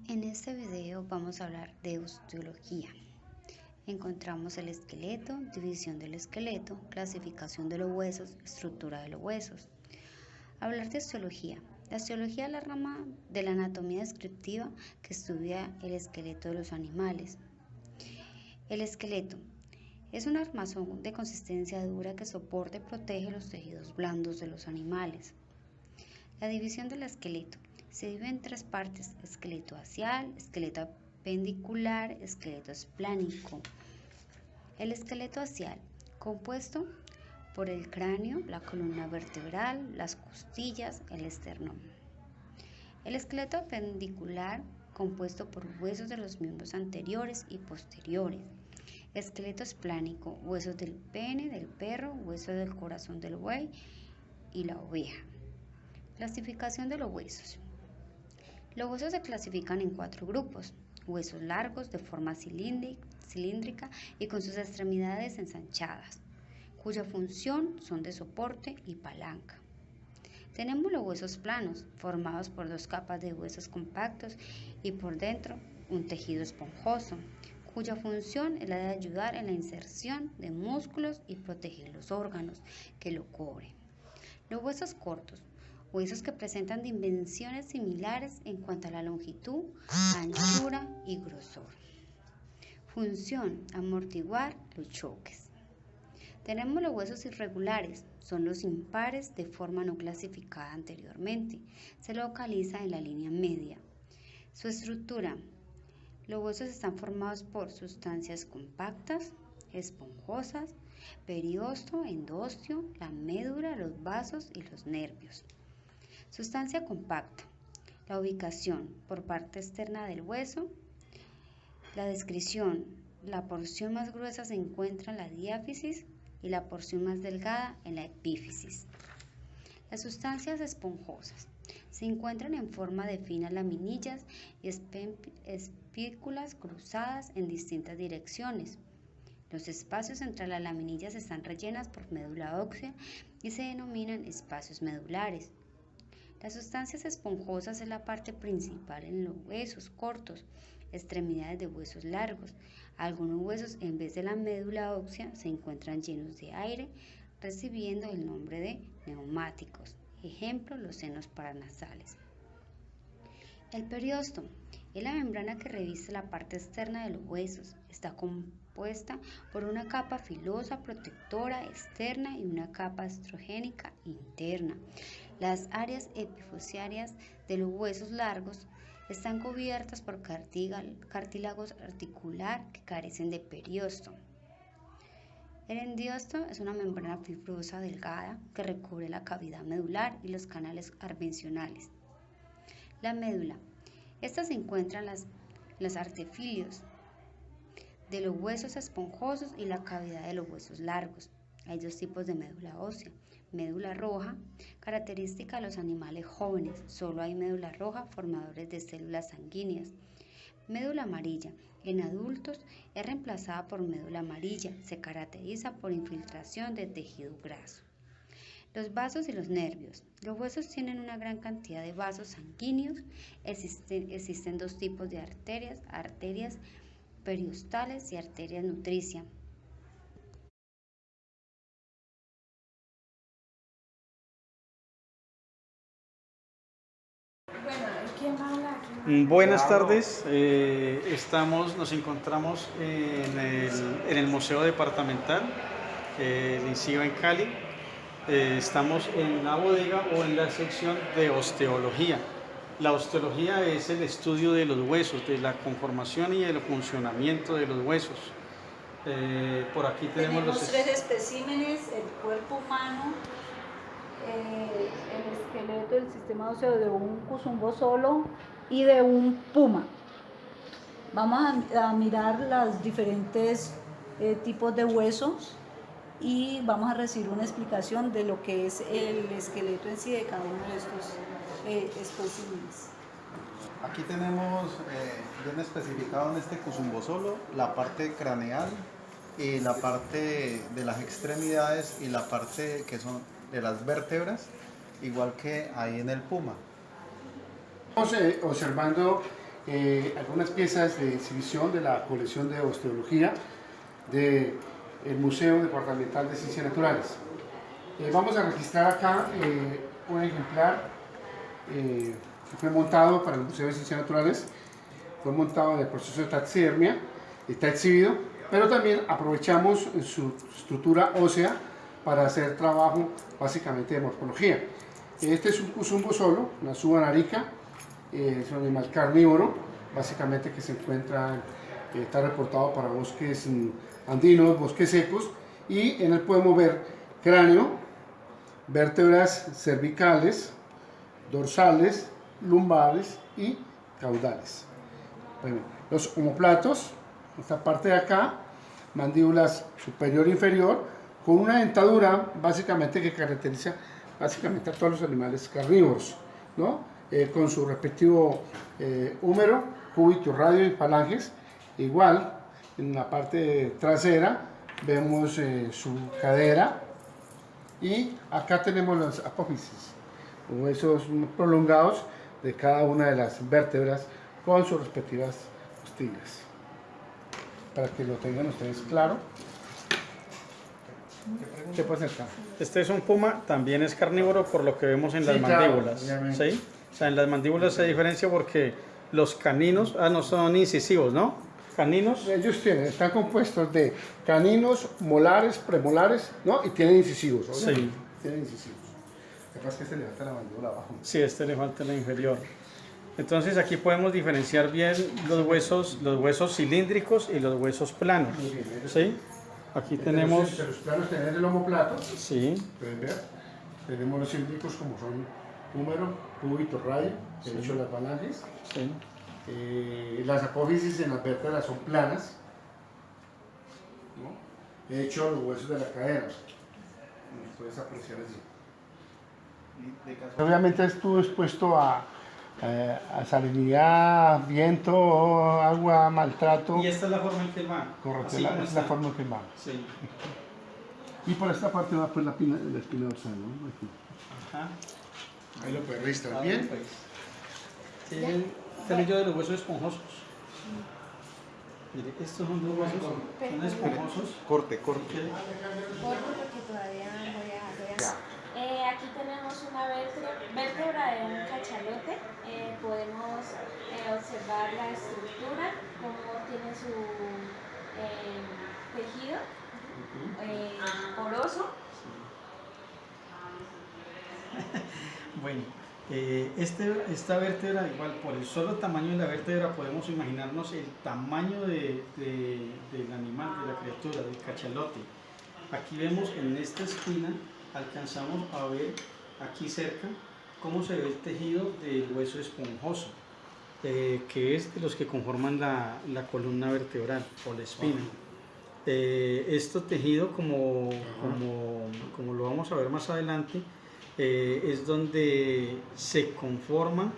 En este video vamos a hablar de osteología. Encontramos el esqueleto, división del esqueleto, clasificación de los huesos, estructura de los huesos. Hablar de osteología. La osteología es la rama de la anatomía descriptiva que estudia el esqueleto de los animales. El esqueleto es un armazón de consistencia dura que soporta y protege los tejidos blandos de los animales. La división del esqueleto se divide en tres partes: esqueleto axial, esqueleto apendicular, esqueleto esplánico. El esqueleto axial, compuesto por el cráneo, la columna vertebral, las costillas, el esternón. El esqueleto apendicular, compuesto por huesos de los miembros anteriores y posteriores. Esqueleto esplánico, huesos del pene, del perro, huesos del corazón del buey y la oveja. Clasificación de los huesos. Los huesos se clasifican en 4 grupos: huesos largos de forma cilíndrica y con sus extremidades ensanchadas, cuya función son de soporte y palanca. Tenemos los huesos planos, formados por 2 capas de huesos compactos y por dentro un tejido esponjoso, cuya función es la de ayudar en la inserción de músculos y proteger los órganos que lo cubren. Los huesos cortos, huesos que presentan dimensiones similares en cuanto a la longitud, anchura y grosor. Función: amortiguar los choques. Tenemos los huesos irregulares, son los impares de forma no clasificada anteriormente. Se localiza en la línea media. Su estructura: los huesos están formados por sustancias compactas, esponjosas, periosto, endostio, la médula, los vasos y los nervios. Sustancia compacta: la ubicación por parte externa del hueso. La descripción: la porción más gruesa se encuentra en la diáfisis y la porción más delgada en la epífisis. Las sustancias esponjosas se encuentran en forma de finas laminillas y espículas cruzadas en distintas direcciones. Los espacios entre las laminillas están rellenas por médula ósea y se denominan espacios medulares. Las sustancias esponjosas es la parte principal en los huesos cortos, extremidades de huesos largos. Algunos huesos, en vez de la médula ósea, se encuentran llenos de aire, recibiendo el nombre de neumáticos. Ejemplo: los senos paranasales. El periosto es la membrana que reviste la parte externa de los huesos. Está compuesta por una capa filosa protectora externa y una capa estrogénica interna. Las áreas epifisiarias de los huesos largos están cubiertas por cartílago articular que carecen de periosto. El endiosto es una membrana fibrosa delgada que recubre la cavidad medular y los canales arvencionales. La médula. Esta se encuentra en los artefilios de los huesos esponjosos y la cavidad de los huesos largos. Hay 2 tipos de médula ósea: médula roja, característica de los animales jóvenes, solo hay médula roja, formadores de células sanguíneas. Médula amarilla, en adultos es reemplazada por médula amarilla, se caracteriza por infiltración de tejido graso. Los vasos y los nervios. Los huesos tienen una gran cantidad de vasos sanguíneos. Existen 2 tipos de arterias: arterias periostales y arterias nutricias. Buenas tardes, nos encontramos en el Museo Departamental, el INCIBA en Cali. Estamos en la bodega o en la sección de osteología. La osteología es el estudio de los huesos, de la conformación y el funcionamiento de los huesos. Por aquí tenemos 3 especímenes: el cuerpo humano, el esqueleto del sistema óseo de un cuzumbosolo y de un puma. Vamos a mirar los diferentes tipos de huesos y vamos a recibir una explicación de lo que es el esqueleto en sí de cada uno de estos especímenes. Aquí tenemos bien especificado en este cuzumbosolo la parte craneal y la parte de las extremidades y la parte que son de las vértebras, igual que ahí en el puma. Estamos observando algunas piezas de exhibición de la colección de osteología del Museo Departamental de Ciencias Naturales. Vamos a registrar acá un ejemplar que fue montado para el Museo de Ciencias Naturales, fue montado en el proceso de taxidermia, está exhibido, pero también aprovechamos su estructura ósea para hacer trabajo básicamente de morfología. Este es un cusumbo solo, una subanarica, es un animal carnívoro, básicamente que se encuentra, está reportado para bosques andinos, bosques secos, y en él podemos ver cráneo, vértebras cervicales, dorsales, lumbares y caudales. Bueno, los omoplatos, esta parte de acá, mandíbulas superior e inferior, con una dentadura básicamente que caracteriza básicamente a todos los animales carnívoros, ¿no? Con su respectivo húmero, cúbito, radio y falanges. Igual, en la parte trasera vemos su cadera, y acá tenemos los apófisis, huesos prolongados de cada una de las vértebras con sus respectivas costillas. Para que lo tengan ustedes claro. ¿Qué pasa acá? Este es un puma, también es carnívoro por lo que vemos en las Sí, claro, mandíbulas. obviamente. ¿Sí? O sea, en las mandíbulas se diferencia porque los caninos, no son incisivos, ¿no? Caninos. Ellos están compuestos de caninos, molares, premolares, ¿no? Y tienen incisivos, obviamente. Sí. Tienen incisivos. Lo que pasa es que se le falta la mandíbula abajo. Sí, este le falta la inferior. Entonces aquí podemos diferenciar bien los huesos cilíndricos y los huesos planos. Muy bien. ¿Sí? Aquí tenemos... Entre los planos tenemos el omoplato. Sí, Pueden ver. Tenemos los cilíndricos como son húmero, cúbito, radio, derecho de las falanges. sí. Las apófisis en las vértebras son planas, ¿no? De hecho, los huesos de la cadera. Puedes apreciar así. Obviamente estuvo expuesto a salinidad, viento, agua, maltrato. Y esta es la forma en que él va. Correcto, Así como es la está. forma en que va. Sí. Y por esta parte va pues la espina dorsal, ¿no? Aquí. Ajá. Ahí lo puedes registrar Ah, bien. pues. Tiene el anillo de los huesos esponjosos. Mire, estos son los huesos, son esponjosos. Corte. Corto porque todavía voy a... aquí tenemos una vértebra de un cachalote. Podemos observar la estructura, cómo tiene su tejido poroso. Bueno, esta vértebra, igual por el solo tamaño de la vértebra podemos imaginarnos el tamaño del animal, de la criatura, del cachalote. Aquí vemos en esta espina, alcanzamos a ver aquí cerca cómo se ve el tejido del hueso esponjoso, que es de los que conforman la columna vertebral o la espina. Este tejido, como lo vamos a ver más adelante, es donde se conforman,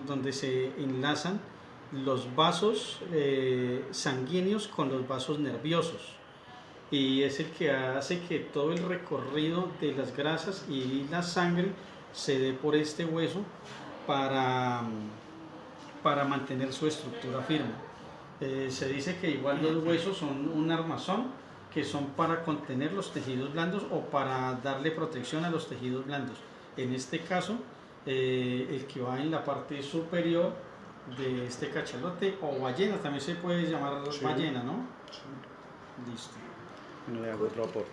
donde se enlazan los vasos sanguíneos con los vasos nerviosos, y es el que hace que todo el recorrido de las grasas y la sangre se dé por este hueso para mantener su estructura firme. Se dice que igual los huesos son un armazón, que son para contener los tejidos blandos o para darle protección a los tejidos blandos. En este caso, el que va en la parte superior de este cachalote, o ballena, también se puede llamar ballena, ¿no? Sí. Listo. No le hago otro aporte.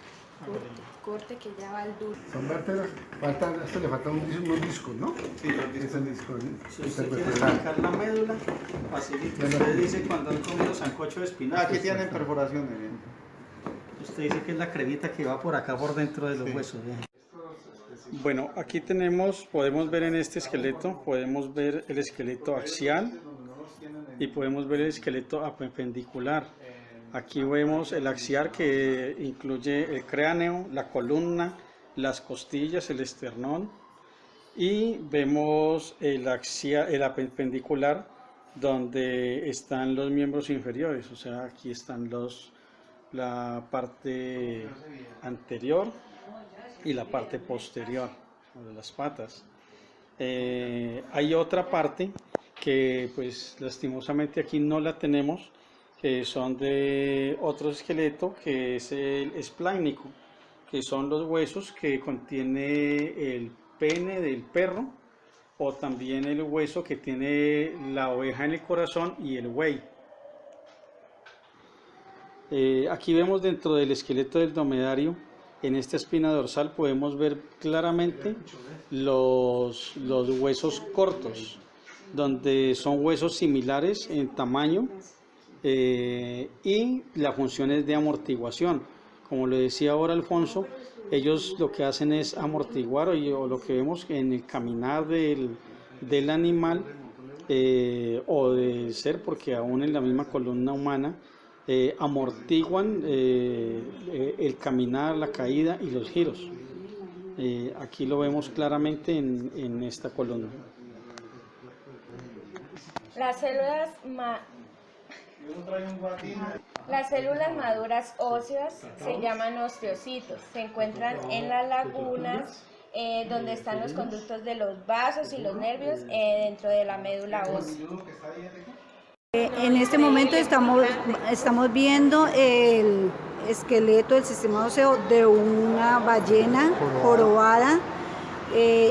Corte que ya va al duro. Son vértebras, a esto le faltan unos discos, ¿no? Sí, los discos. Esos discos Si usted quiere intervertebrales. sacar la médula, facilita. Usted dice cuando han comido sancocho de espinaca. Aquí tienen perforaciones. Usted dice que es la cremita que va por acá por dentro de los huesos. Bueno, aquí podemos ver en este esqueleto, podemos ver el esqueleto axial y podemos ver el esqueleto apendicular. Aquí vemos el axial, que incluye el cráneo, la columna, las costillas, el esternón, y vemos el apendicular, donde están los miembros inferiores. O sea, aquí están la parte anterior y la parte posterior de las patas. Hay otra parte que pues lastimosamente aquí no la tenemos, que son de otro esqueleto, que es el esplácnico, que son los huesos que contiene el pene del perro, o también el hueso que tiene la oveja en el corazón y el buey. Aquí vemos dentro del esqueleto del dromedario, en esta espina dorsal podemos ver claramente los huesos cortos, donde son huesos similares en tamaño, y la función es de amortiguación. Como le decía ahora Alfonso, ellos lo que hacen es amortiguar, o lo que vemos en el caminar del animal, o del ser, porque aún en la misma columna humana amortiguan el caminar, la caída y los giros. Aquí lo vemos claramente en esta columna. Las células maduras óseas se llaman osteocitos. Se encuentran en las lagunas donde están los conductos de los vasos y los nervios dentro de la médula ósea. En este momento estamos viendo el esqueleto del sistema óseo de una ballena jorobada.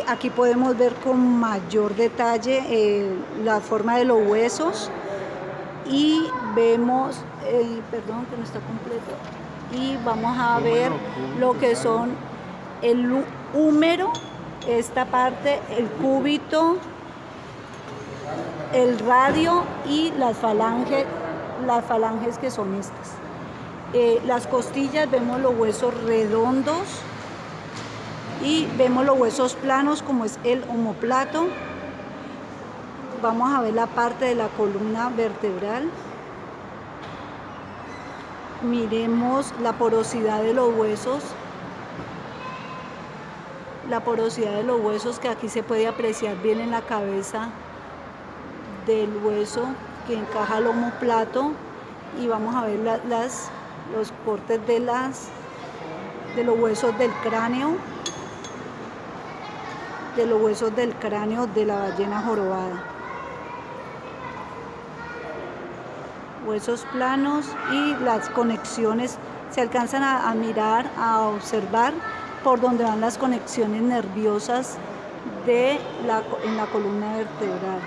Aquí podemos ver con mayor detalle la forma de los huesos, y vemos, perdón que no está completo, y vamos a ver lo que son el húmero, esta parte, el cúbito, el radio y las falanges que son estas. Las costillas, vemos los huesos redondos y vemos los huesos planos como es el omóplato. Vamos a ver la parte de la columna vertebral. Miremos la porosidad de los huesos. La porosidad de los huesos que aquí se puede apreciar bien en la cabeza del hueso que encaja el omóplato, y vamos a ver los cortes de los huesos del cráneo, de la ballena jorobada. Huesos planos, y las conexiones se alcanzan a mirar, a observar por donde van las conexiones nerviosas en la columna vertebral.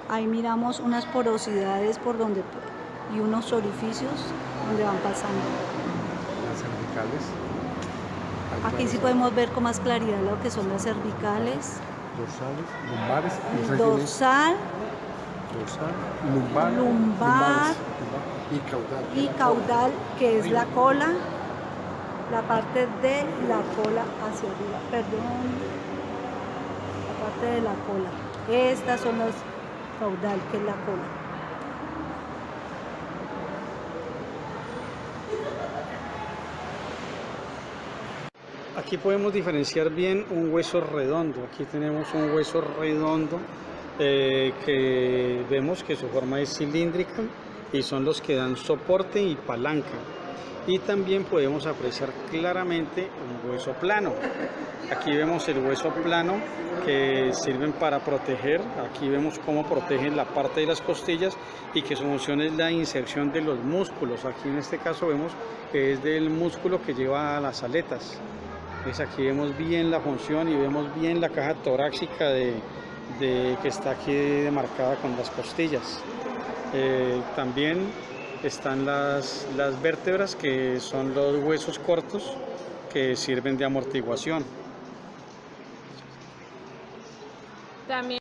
Ahí miramos unas porosidades y unos orificios donde van pasando. Las cervicales. Aquí sí podemos ver con más claridad lo que son las cervicales. Dorsales, lumbares. Dorsal, lumbar y y caudal, que es la cola, la parte de la cola hacia arriba, la parte de la cola. Estas son los caudal, que es la cola. Aquí podemos diferenciar bien un hueso redondo. Aquí tenemos un hueso redondo que vemos que su forma es cilíndrica, y son los que dan soporte y palanca. Y también podemos apreciar claramente un hueso plano. Aquí vemos el hueso plano, que sirven para proteger. Aquí vemos cómo protegen la parte de las costillas, y que su función es la inserción de los músculos. Aquí en este caso vemos que es del músculo que lleva a las aletas. Pues aquí vemos bien la función y vemos bien la caja torácica que está aquí demarcada con las costillas. También están las vértebras, que son los huesos cortos que sirven de amortiguación. También